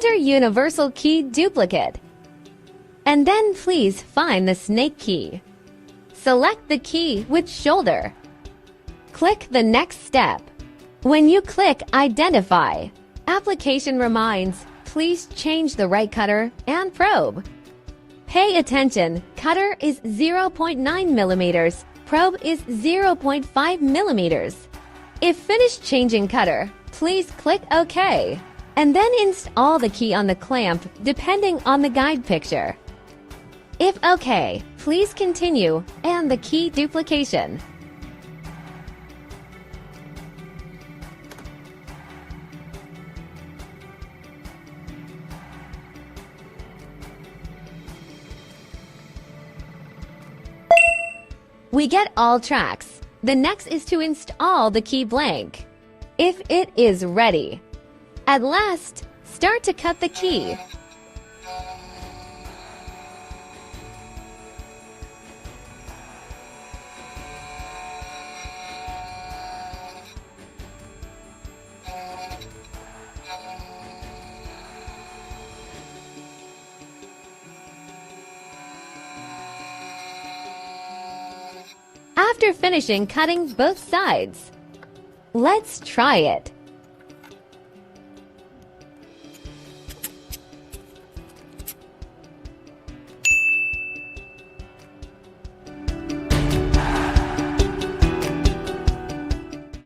Enter universal key duplicate. And then please find the snake key. Select the key with shoulder. Click the next step. When you click Identify, application reminds, please change the right cutter and probe. Pay attention, cutter is 0.9 millimeters, probe is 0.5 millimeters. If finished changing cutter, please click OK. And then install the key on the clamp depending on the guide picture. If OK, please continue and the key duplication. We get all tracks. The next is to install the key blank. If it is ready. At last, start to cut the key. After finishing cutting both sides, let's try it.